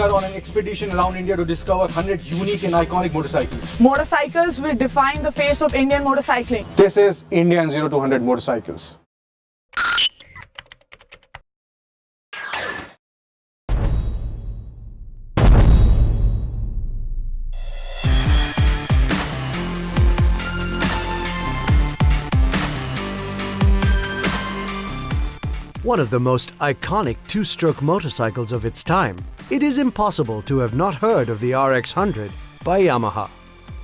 are on an expedition around India to discover 100 unique and iconic motorcycles. Motorcycles will define the face of Indian motorcycling. This is Indian 0 to 100 motorcycles. One of the most iconic two-stroke motorcycles of its time, it is impossible to have not heard of the RX100 by Yamaha.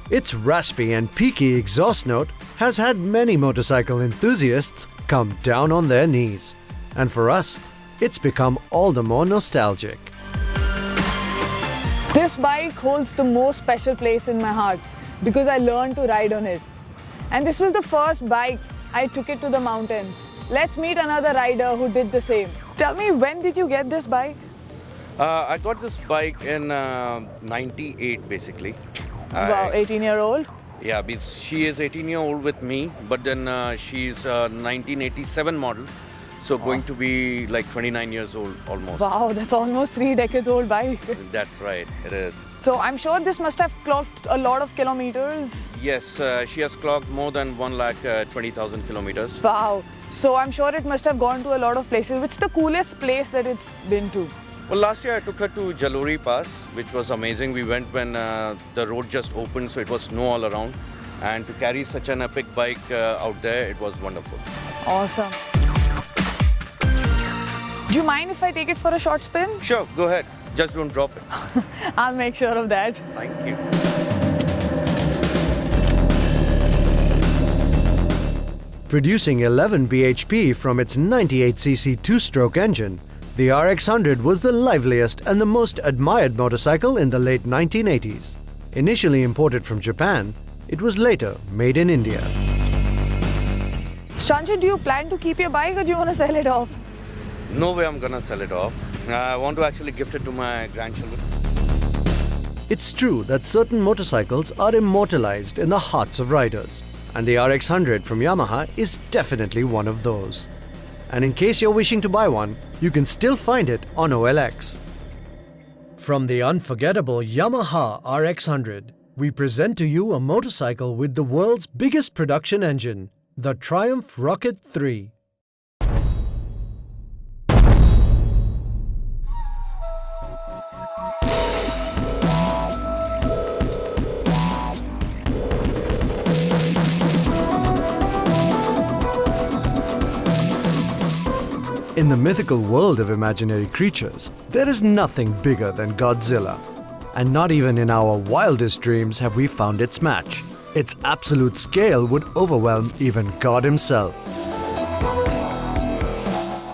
Its raspy and peaky exhaust note has had many motorcycle enthusiasts come down on their knees. And for us, it's become all the more nostalgic. This bike holds the most special place in my heart because I learned to ride on it. And this was the first bike I took it to the mountains. Let's meet another rider who did the same. Tell me, when did you get this bike? I got this bike in 98 basically. Wow, 18-year-old? Yeah, she is 18-year-old with me, but then she's a 1987 model. So going to be like 29 years old almost. Wow, that's almost 3 decades old bike. That's right, it is. So I'm sure this must have clocked a lot of kilometers. Yes, she has clocked more than 1,20,000 kilometers. Wow. So I'm sure it must have gone to a lot of places. What's the coolest place that it's been to? Well, last year I took her to Jalori Pass, which was amazing. We went when the road just opened, so it was snow all around. And to carry such an epic bike out there, it was wonderful. Awesome. Do you mind if I take it for a short spin? Sure, go ahead. Just don't drop it. I'll make sure of that. Thank you. Producing 11 bhp from its 98cc two-stroke engine, the RX100 was the liveliest and the most admired motorcycle in the late 1980s. Initially imported from Japan, it was later made in India. Shanshid, do you plan to keep your bike or do you want to sell it off? No way I'm gonna sell it off. I want to actually gift it to my grandchildren. It's true that certain motorcycles are immortalized in the hearts of riders, and the RX100 from Yamaha is definitely one of those. And in case you're wishing to buy one, you can still find it on OLX. From the unforgettable Yamaha RX100, we present to you a motorcycle with the world's biggest production engine, the Triumph Rocket 3. In the mythical world of imaginary creatures, there is nothing bigger than Godzilla. And not even in our wildest dreams have we found its match. Its absolute scale would overwhelm even God himself.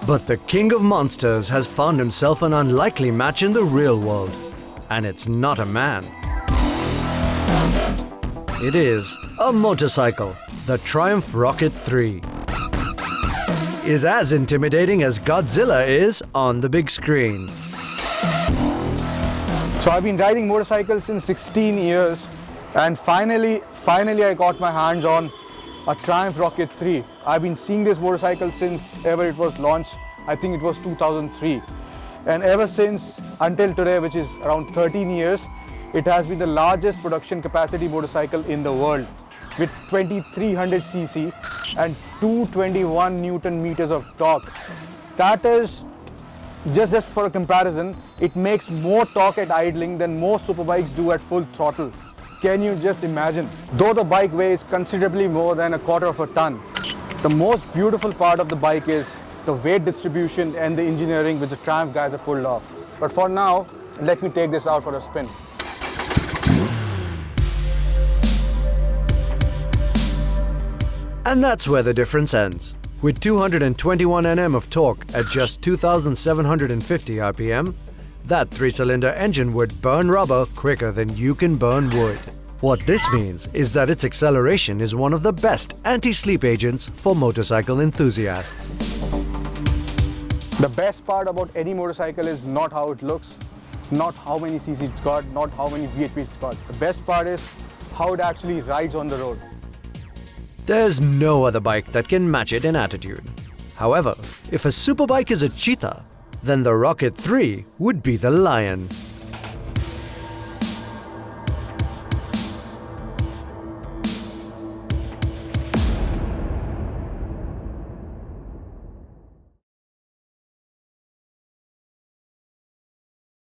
But the king of monsters has found himself an unlikely match in the real world. And it's not a man. It is a motorcycle, the Triumph Rocket 3. Is as intimidating as Godzilla is on the big screen. So I've been riding motorcycles since 16 years and finally I got my hands on a Triumph Rocket 3. I've been seeing this motorcycle since ever it was launched. I think it was 2003. And ever since until today, which is around 13 years, it has been the largest production capacity motorcycle in the world with 2300 cc and 221 Newton meters of torque. That is, just for a comparison, it makes more torque at idling than most superbikes do at full throttle. Can you just imagine? Though the bike weighs considerably more than a quarter of a ton, the most beautiful part of the bike is the weight distribution and the engineering which the Triumph guys have pulled off. But for now, let me take this out for a spin. And that's where the difference ends. With 221 Nm of torque at just 2,750 RPM, that 3-cylinder engine would burn rubber quicker than you can burn wood. What this means is that its acceleration is one of the best anti-sleep agents for motorcycle enthusiasts. The best part about any motorcycle is not how it looks, not how many cc it's got, not how many bhp it's got. The best part is how it actually rides on the road. There's no other bike that can match it in attitude. However, if a superbike is a cheetah, then the Rocket 3 would be the lion.